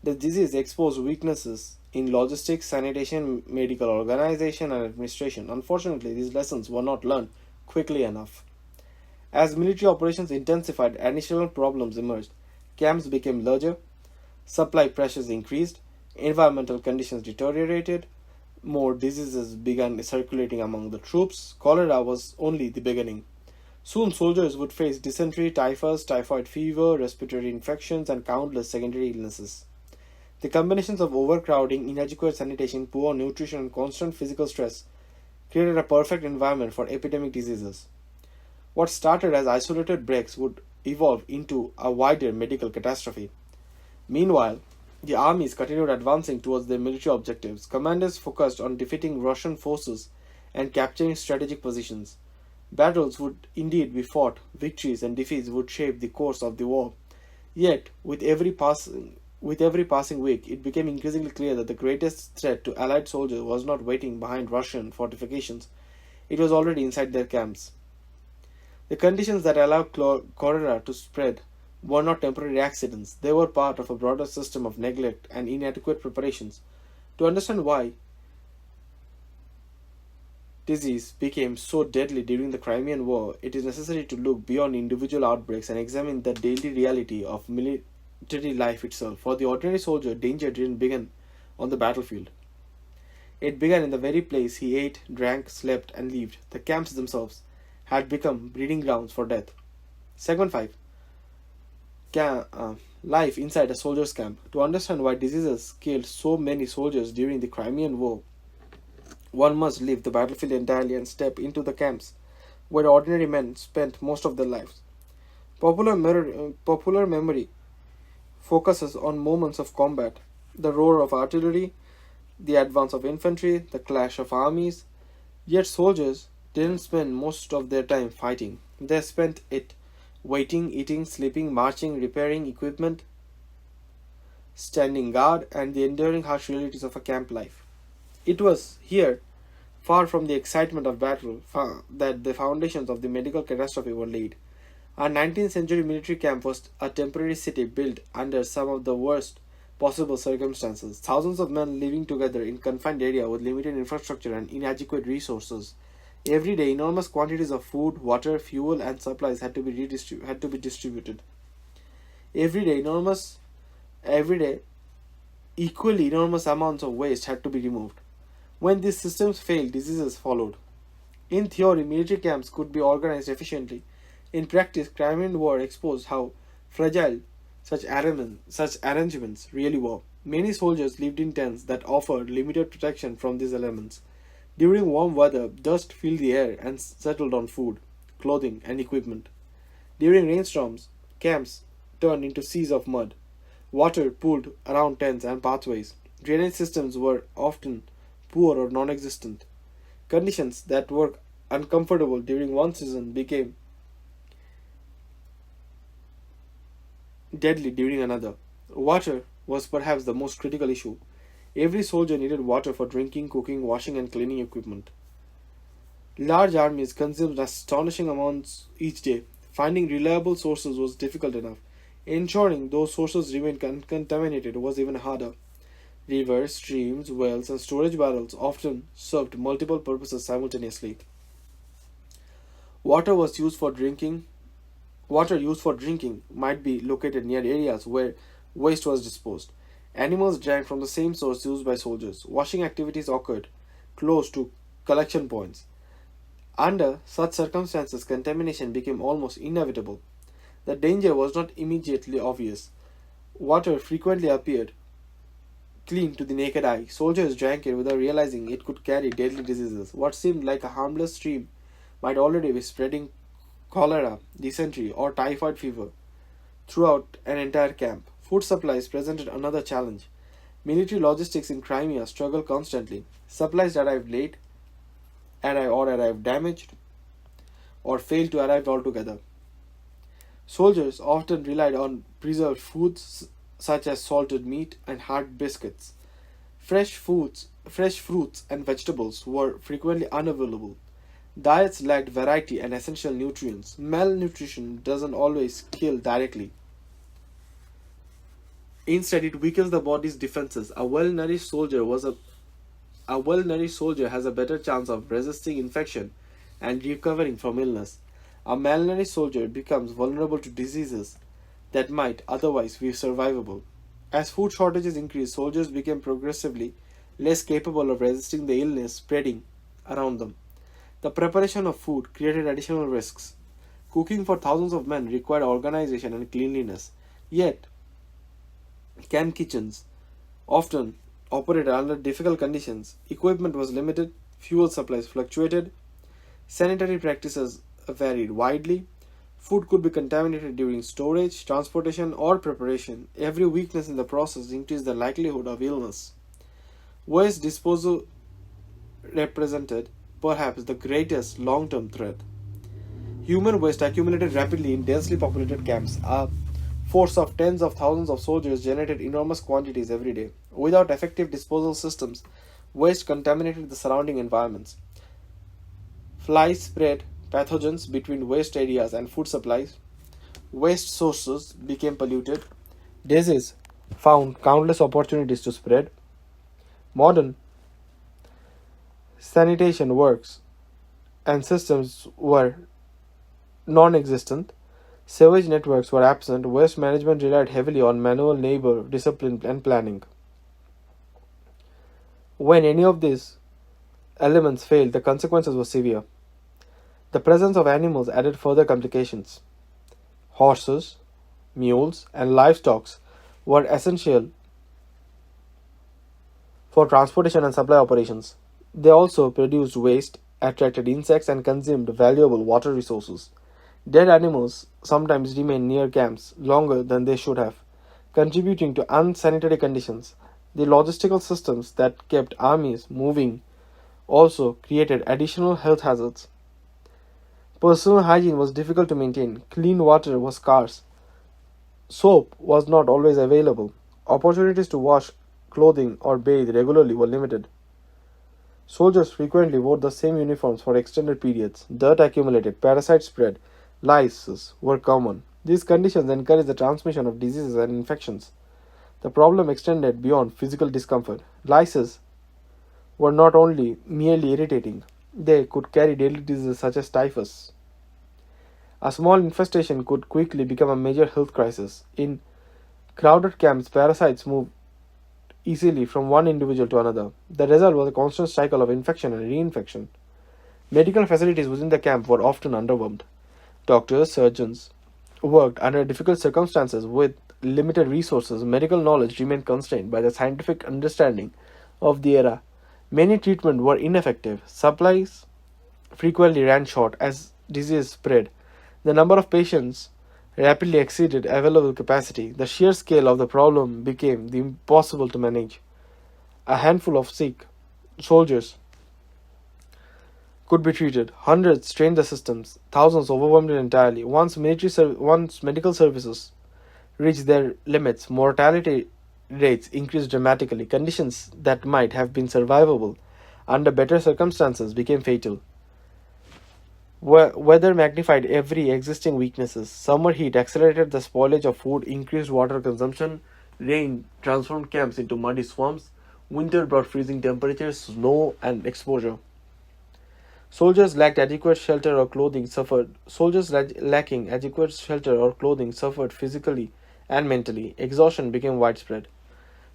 The disease exposed weaknesses in logistics, sanitation, medical organization, and administration. Unfortunately, these lessons were not learned quickly enough. As military operations intensified, additional problems emerged. Camps became larger, supply pressures increased, environmental conditions deteriorated, more diseases began circulating among the troops. Cholera was only the beginning. Soon soldiers would face dysentery, typhus, typhoid fever, respiratory infections, and countless secondary illnesses. The combinations of overcrowding, inadequate sanitation, poor nutrition, and constant physical stress created a perfect environment for epidemic diseases. What started as isolated breaks would evolve into a wider medical catastrophe. Meanwhile, the armies continued advancing towards their military objectives. Commanders focused on defeating Russian forces and capturing strategic positions. Battles would indeed be fought, victories and defeats would shape the course of the war. Yet, with every passing week, it became increasingly clear that the greatest threat to Allied soldiers was not waiting behind Russian fortifications. It was already inside their camps. The conditions that allowed cholera to spread were not temporary accidents, they were part of a broader system of neglect and inadequate preparations. To understand why disease became so deadly during the Crimean War, it is necessary to look beyond individual outbreaks and examine the daily reality of military life itself. For the ordinary soldier, danger didn't begin on the battlefield. It began in the very place he ate, drank, slept, and lived. The camps themselves had become breeding grounds for death. Segment 5. Life inside a soldier's camp. To understand why diseases killed so many soldiers during the Crimean War, one must leave the battlefield entirely and step into the camps where ordinary men spent most of their lives. Popular memory focuses on moments of combat, the roar of artillery, the advance of infantry, the clash of armies. Yet soldiers didn't spend most of their time fighting. They spent it waiting, eating, sleeping, marching, repairing equipment, standing guard, and the enduring harsh realities of a camp life. It was here, far from the excitement of battle, that the foundations of the medical catastrophe were laid. Our 19th century military camp was a temporary city built under some of the worst possible circumstances. Thousands of men living together in confined area with limited infrastructure and inadequate resources. Every day, enormous quantities of food, water, fuel, and supplies had to be distributed. Every day, equally enormous amounts of waste had to be removed. When these systems failed, diseases followed. In theory, military camps could be organized efficiently. In practice, Crimean War exposed how fragile such arrangements really were. Many soldiers lived in tents that offered limited protection from these elements. During warm weather, dust filled the air and settled on food, clothing, and equipment. During rainstorms, camps turned into seas of mud. Water pooled around tents and pathways. Drainage systems were often poor or non-existent. Conditions that were uncomfortable during one season became deadly during another. Water was perhaps the most critical issue. Every soldier needed water for drinking, cooking, washing, and cleaning equipment. Large armies consumed astonishing amounts each day. Finding reliable sources was difficult enough. Ensuring those sources remained uncontaminated was even harder. Rivers, streams, wells, and storage barrels often served multiple purposes simultaneously. Water used for drinking might be located near areas where waste was disposed. Animals drank from the same source used by soldiers. Washing activities occurred close to collection points. Under such circumstances, contamination became almost inevitable. The danger was not immediately obvious. Water frequently appeared clean to the naked eye. Soldiers drank it without realizing it could carry deadly diseases. What seemed like a harmless stream might already be spreading cholera, dysentery, or typhoid fever throughout an entire camp. Food supplies presented another challenge. Military logistics in Crimea struggled constantly. Supplies arrived late, arrived damaged, or failed to arrive altogether. Soldiers often relied on preserved foods such as salted meat and hard biscuits. Fresh fruits and vegetables were frequently unavailable. Diets lacked variety and essential nutrients. Malnutrition doesn't always kill directly. Instead, it weakens the body's defenses. A well-nourished soldier has a better chance of resisting infection and recovering from illness. A malnourished soldier becomes vulnerable to diseases that might otherwise be survivable. As food shortages increased, soldiers became progressively less capable of resisting the illness spreading around them. The preparation of food created additional risks. Cooking for thousands of men required organization and cleanliness. Yet, camp kitchens often operated under difficult conditions. Equipment was limited, fuel supplies fluctuated, sanitary practices varied widely. Food could be contaminated during storage, transportation, or preparation. Every weakness in the process increased the likelihood of illness. Waste disposal represented perhaps the greatest long-term threat. Human waste accumulated rapidly in densely populated camps. A force of tens of thousands of soldiers generated enormous quantities every day. Without effective disposal systems, waste contaminated the surrounding environments. Flies spread pathogens between waste areas and food supplies. Waste sources became polluted. Disease found countless opportunities to spread. Modern sanitation works and systems were non existent. Sewage networks were absent. Waste management relied heavily on manual labor, discipline, and planning. When any of these elements failed, the consequences were severe. The presence of animals added further complications. Horses, mules, and livestock were essential for transportation and supply operations. They also produced waste, attracted insects, and consumed valuable water resources. Dead animals sometimes remained near camps longer than they should have, contributing to unsanitary conditions. The logistical systems that kept armies moving also created additional health hazards. Personal hygiene was difficult to maintain, clean water was scarce, soap was not always available, opportunities to wash clothing or bathe regularly were limited. Soldiers frequently wore the same uniforms for extended periods. Dirt accumulated, parasites spread, lice were common. These conditions encouraged the transmission of diseases and infections. The problem extended beyond physical discomfort. Lice were not only merely irritating, they could carry deadly diseases such as typhus. A small infestation could quickly become a major health crisis. In crowded camps, parasites moved easily from one individual to another. The result was a constant cycle of infection and reinfection. Medical facilities within the camp were often underwhelmed. Doctors, surgeons worked under difficult circumstances with limited resources. Medical knowledge remained constrained by the scientific understanding of the era. Many treatments were ineffective. Supplies frequently ran short as disease spread. The number of patients rapidly exceeded available capacity. The sheer scale of the problem became impossible to manage. A handful of sick soldiers could be treated. Hundreds strained the systems. Thousands overwhelmed it entirely. Once medical services reached their limits, mortality rates increased dramatically. Conditions that might have been survivable under better circumstances became fatal. Weather magnified every existing weaknesses. Summer heat accelerated the spoilage of food, increased water consumption. Rain transformed camps into muddy swamps. Winter brought freezing temperatures, snow, and exposure. Soldiers lacked adequate shelter or clothing suffered. Soldiers lacking adequate shelter or clothing suffered physically and mentally. Exhaustion became widespread.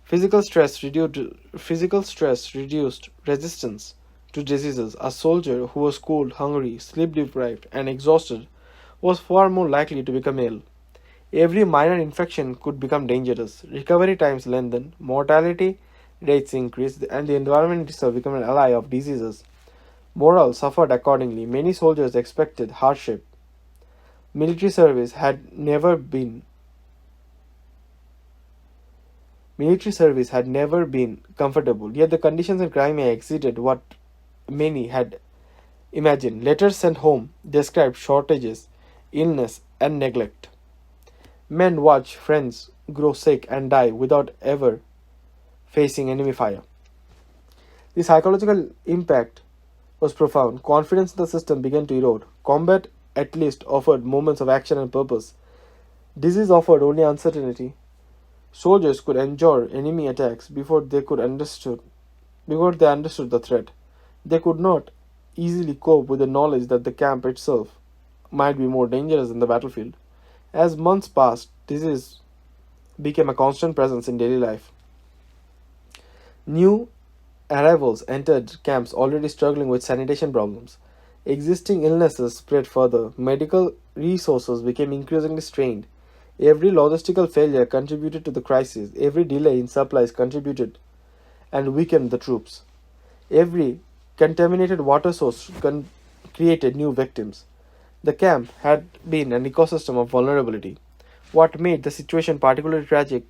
Physical stress reduced resistance to diseases. A soldier who was cold, hungry, sleep deprived, and exhausted was far more likely to become ill. Every minor infection could become dangerous. Recovery times lengthened, mortality rates increased, and the environment itself became an ally of diseases. Morale suffered accordingly. Many soldiers expected hardship. Military service had never been comfortable, yet the conditions in Crimea exceeded what many had imagined. Letters sent home described shortages, illness, and neglect. Men watched friends grow sick and die without ever facing enemy fire. The psychological impact was profound. Confidence in the system began to erode. Combat at least offered moments of action and purpose. Disease offered only uncertainty. Soldiers could endure enemy attacks before they understood the threat. They could not easily cope with the knowledge that the camp itself might be more dangerous than the battlefield. As months passed, disease became a constant presence in daily life. New arrivals entered camps already struggling with sanitation problems. Existing illnesses spread further. Medical resources became increasingly strained. Every logistical failure contributed to the crisis. Every delay in supplies contributed and weakened the troops. Every contaminated water source created new victims. The camp had been an ecosystem of vulnerability. What made the situation particularly tragic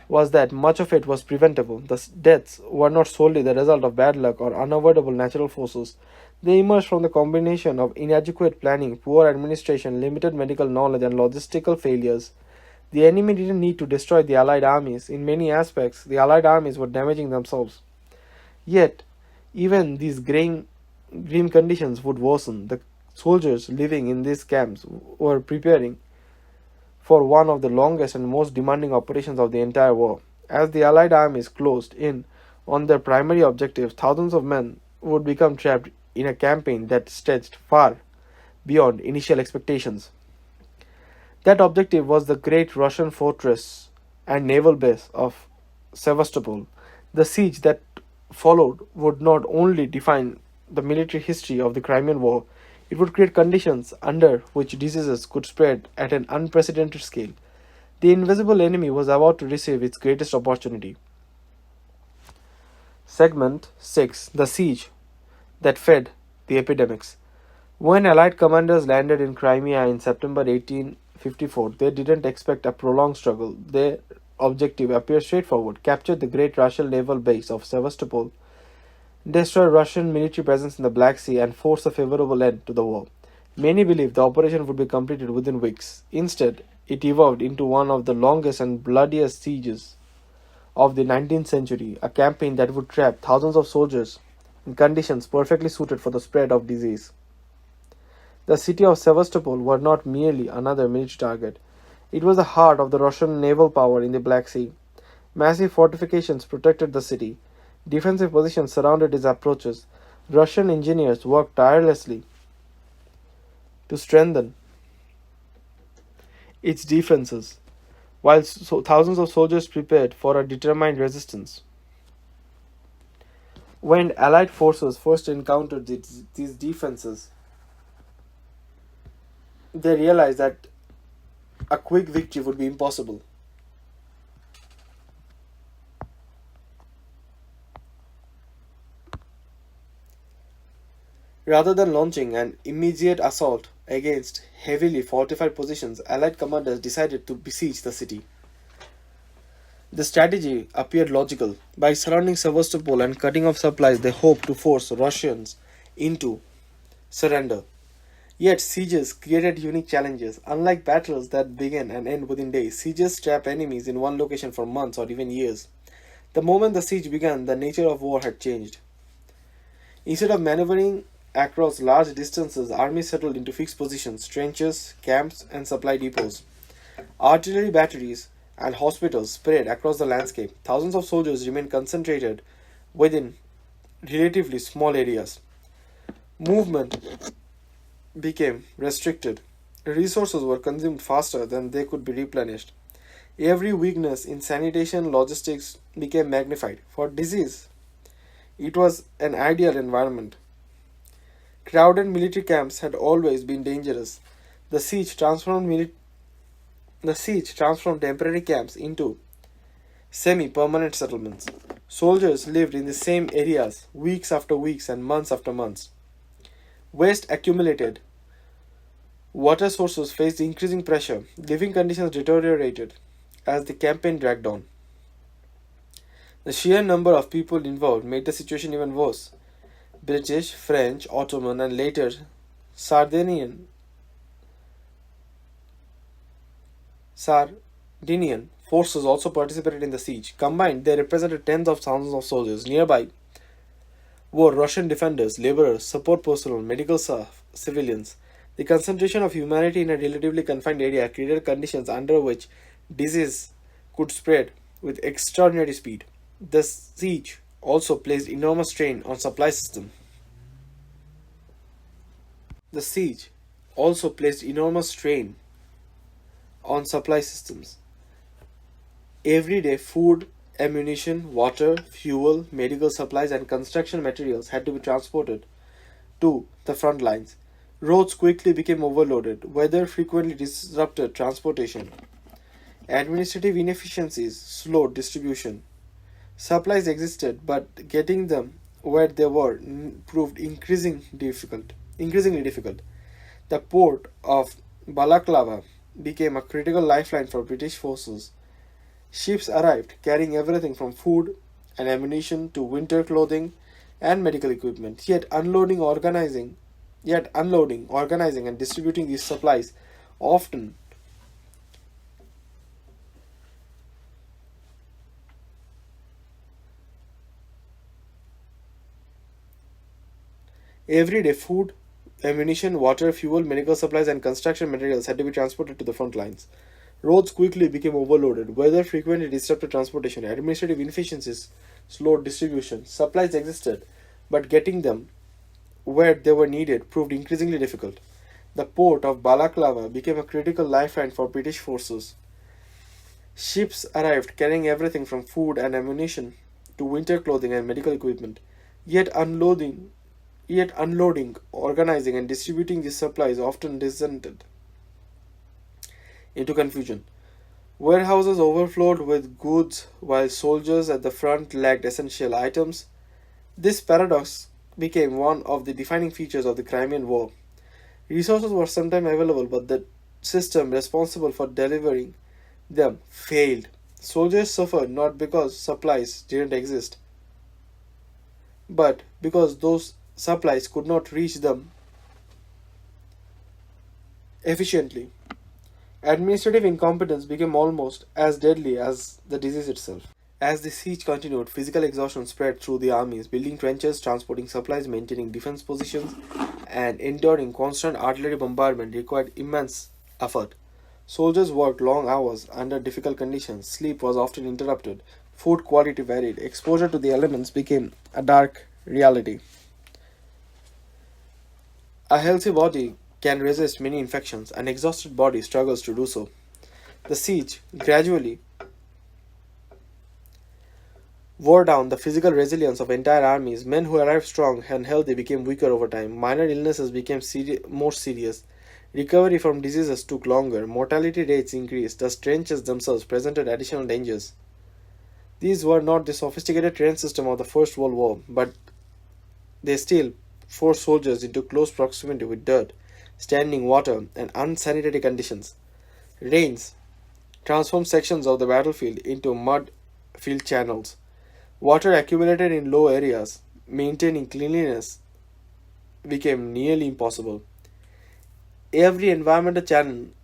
was that much of it was preventable. The deaths were not solely the result of bad luck or unavoidable natural forces. They emerged from the combination of inadequate planning, poor administration, limited medical knowledge, and logistical failures. The enemy didn't need to destroy the Allied armies. In many aspects, the Allied armies were damaging themselves. Yet, even these grim conditions would worsen. The Soldiers living in these camps were preparing for one of the longest and most demanding operations of the entire war. As the Allied armies closed in on their primary objectives, thousands of men would become trapped in a campaign that stretched far beyond initial expectations. That objective was the great Russian fortress and naval base of Sevastopol. The siege that followed would not only define the military history of the Crimean War, it would create conditions under which diseases could spread at an unprecedented scale. The invisible enemy was about to receive its greatest opportunity. Segment 6: The Siege that Fed the Epidemics. When Allied commanders landed in Crimea in September 1854, they didn't expect a prolonged struggle. Their objective appeared straightforward: capture the great Russian naval base of Sevastopol, destroy Russian military presence in the Black Sea, and force a favorable end to the war. Many believed the operation would be completed within weeks. Instead, it evolved into one of the longest and bloodiest sieges of the 19th century, a campaign that would trap thousands of soldiers in conditions perfectly suited for the spread of disease. The city of Sevastopol was not merely another military target. It was the heart of the Russian naval power in the Black Sea. Massive fortifications protected the city. Defensive positions surrounded its approaches. Russian engineers worked tirelessly to strengthen its defenses, while thousands of soldiers prepared for a determined resistance. When Allied forces first encountered these defenses, they realized that a quick victory would be impossible. Rather than launching an immediate assault against heavily fortified positions, Allied commanders decided to besiege the city. The strategy appeared logical. By surrounding Sevastopol and cutting off supplies, they hoped to force Russians into surrender. Yet sieges created unique challenges. Unlike battles that begin and end within days, sieges trap enemies in one location for months or even years. The moment the siege began, the nature of war had changed. Instead of maneuvering across large distances, armies settled into fixed positions, trenches, camps, and supply depots. Artillery batteries and hospitals spread across the landscape. Thousands of soldiers remained concentrated within relatively small areas. Movement became restricted. Resources were consumed faster than they could be replenished. Every weakness in sanitation logistics became magnified. For disease, it was an ideal environment. Crowded military camps had always been dangerous. The siege transformed temporary camps into semi-permanent settlements. Soldiers lived in the same areas weeks after weeks and months after months. Waste accumulated. Water sources faced increasing pressure. Living conditions deteriorated as the campaign dragged on. The sheer number of people involved made the situation even worse. British, French, Ottoman, and later Sardinian forces also participated in the siege. Combined, they represented tens of thousands of soldiers. Nearby were Russian defenders, laborers, support personnel, medical staff, civilians. The concentration of humanity in a relatively confined area created conditions under which disease could spread with extraordinary speed. The siege also placed enormous strain on supply system. The siege also placed enormous strain on supply systems. Everyday food, ammunition, water, fuel, medical supplies, and construction materials had to be transported to the front lines. Roads quickly became overloaded. Weather frequently disrupted transportation. Administrative inefficiencies slowed distribution. Supplies existed, but getting them where they were proved increasingly difficult. The port of Balaklava became a critical lifeline for British forces. Ships arrived carrying everything from food and ammunition to winter clothing and medical equipment. Yet unloading, organizing, and distributing these supplies often everyday food, Ammunition, water, fuel, medical supplies, and construction materials had to be transported to the front lines. Roads quickly became overloaded. Weather frequently disrupted transportation. Administrative inefficiencies slowed distribution. Supplies existed, but getting them where they were needed proved increasingly difficult. The port of Balaclava became a critical lifeline for British forces. Ships arrived carrying everything from food and ammunition to winter clothing and medical equipment. Yet unloading, organizing, and distributing these supplies often descended into confusion. Warehouses overflowed with goods while soldiers at the front lacked essential items. This paradox became one of the defining features of the Crimean War. Resources were sometimes available, but the system responsible for delivering them failed. Soldiers suffered not because supplies didn't exist, but because those supplies could not reach them efficiently. Administrative incompetence became almost as deadly as the disease itself. As the siege continued, physical exhaustion spread through the armies, building trenches, transporting supplies, maintaining defense positions, and enduring constant artillery bombardment required immense effort. Soldiers worked long hours under difficult conditions, sleep was often interrupted, food quality varied, exposure to the elements became a dark reality. A healthy body can resist many infections, an exhausted body struggles to do so. The siege gradually wore down the physical resilience of entire armies. Men who arrived strong and healthy became weaker over time. Minor illnesses became more serious. Recovery from diseases took longer. Mortality rates increased. The trenches themselves presented additional dangers. These were not the sophisticated train system of the First World War, but they still forced soldiers into close proximity with dirt, standing water, and unsanitary conditions. Rains transformed sections of the battlefield into mud-filled channels. Water accumulated in low areas. Maintaining cleanliness became nearly impossible. Every environmental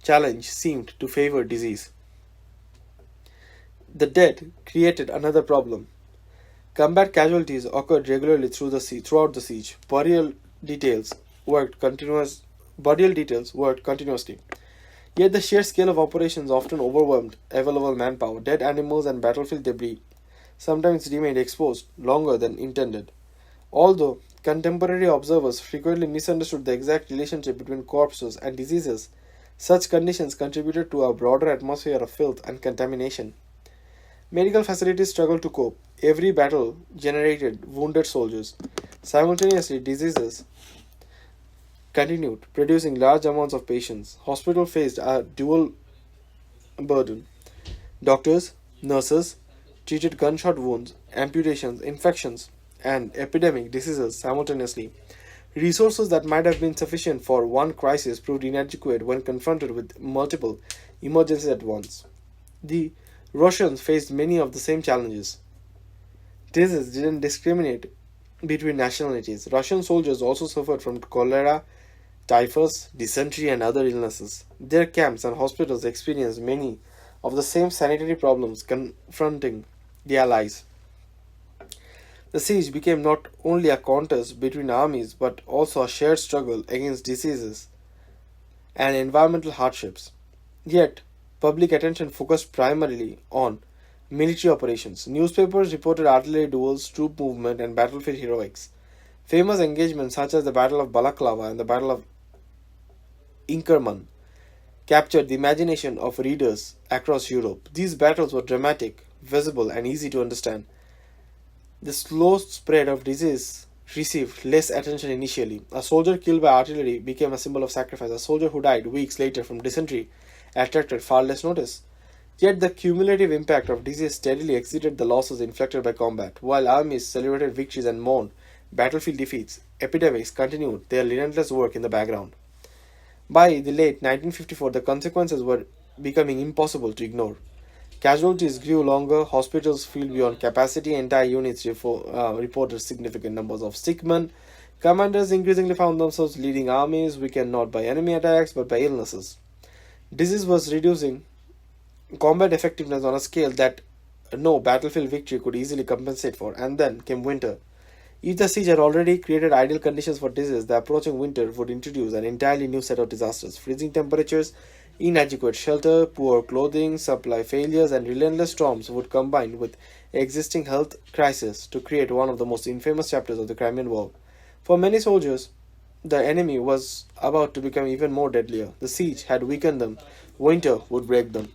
challenge seemed to favor disease. The death created another problem. Combat casualties occurred regularly throughout the siege. Burial details worked continuously. Yet the sheer scale of operations often overwhelmed available manpower. Dead animals and battlefield debris sometimes remained exposed longer than intended. Although contemporary observers frequently misunderstood the exact relationship between corpses and diseases, such conditions contributed to a broader atmosphere of filth and contamination. Medical facilities struggled to cope. Every battle generated wounded soldiers. Simultaneously, diseases continued, producing large amounts of patients. Hospitals faced a dual burden. Doctors, nurses treated gunshot wounds, amputations, infections, and epidemic diseases simultaneously. Resources that might have been sufficient for one crisis proved inadequate when confronted with multiple emergencies at once. The Russians faced many of the same challenges. Disease didn't discriminate between nationalities. Russian soldiers also suffered from cholera, typhus, dysentery, and other illnesses. Their camps and hospitals experienced many of the same sanitary problems confronting the Allies. The siege became not only a contest between armies but also a shared struggle against diseases and environmental hardships. Yet, public attention focused primarily on military operations. Newspapers reported artillery duels, troop movement, and battlefield heroics. Famous engagements such as the Battle of Balaclava and the Battle of Inkerman captured the imagination of readers across Europe. These battles were dramatic, visible, and easy to understand. The slow spread of disease received less attention initially. A soldier killed by artillery became a symbol of sacrifice. A soldier who died weeks later from dysentery attracted far less notice. Yet the cumulative impact of disease steadily exceeded the losses inflicted by combat. While armies celebrated victories and mourned battlefield defeats, epidemics continued their relentless work in the background. By the late 1954, the consequences were becoming impossible to ignore. Casualties grew longer, hospitals filled beyond capacity, entire units reported significant numbers of sick men. Commanders increasingly found themselves leading armies weakened not by enemy attacks but by illnesses. Disease was reducing combat effectiveness on a scale that no battlefield victory could easily compensate for, and then came winter. If the siege had already created ideal conditions for disease, the approaching winter would introduce an entirely new set of disasters. Freezing temperatures, inadequate shelter, poor clothing, supply failures, and relentless storms would combine with existing health crisis to create one of the most infamous chapters of the Crimean War. For many soldiers, the enemy was about to become even more deadlier. The siege had weakened them. Winter would break them.